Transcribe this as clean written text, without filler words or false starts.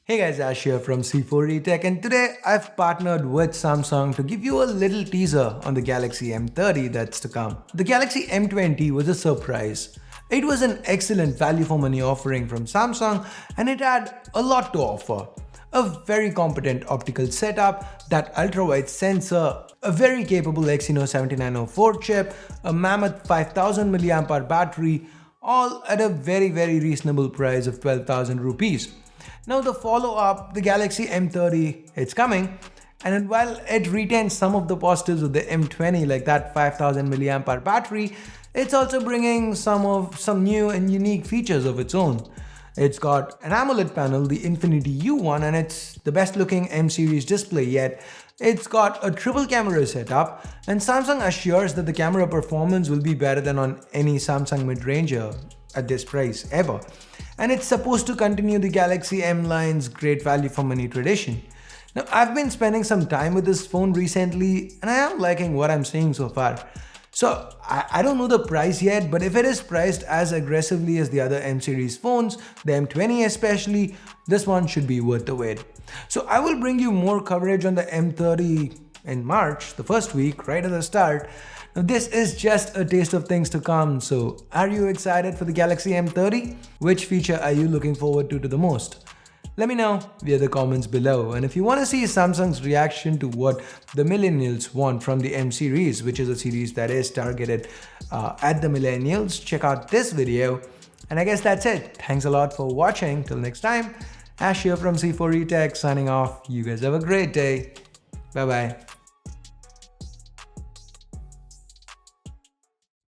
Hey guys, Ash here from C4E Tech, and today I've partnered with Samsung to give you a little teaser on the Galaxy M30 that's to come. The Galaxy M20 was a surprise. It was an excellent value for money offering from Samsung, and it had a lot to offer. A very competent optical setup, that ultra-wide sensor, a very capable Exynos 7904 chip, a mammoth 5000 mAh battery, all at a very reasonable price of 12,000 rupees. Now the follow-up, the Galaxy M30, it's coming, and while it retains some of the positives of the M20 like that 5000 mAh battery, it's also bringing some new and unique features of its own. It's got an AMOLED panel, the Infinity U1, and it's the best looking M series display yet. It's got a triple camera setup, and Samsung assures that the camera performance will be better than on any Samsung mid-ranger at this price ever. And it's supposed to continue the Galaxy M line's great value for money tradition. Now, I've been spending some time with this phone recently, and I am liking what I'm seeing so far. So I don't know the price yet, but if it is priced as aggressively as the other M series phones, the M20 especially, this one should be worth the wait. So I will bring you more coverage on the M30 in March, the first week, right at the start. Now this is just a taste of things to come, so are you excited for the Galaxy M30? Which feature are you looking forward to the most? Let me know via the comments below, and if you want to see Samsung's reaction to what the millennials want from the M series, which is a series that is targeted at the millennials, check out this video. And I guess that's it. Thanks a lot for watching. Till next time, Ash here from C4E Tech signing off. You guys have a great day. Bye bye.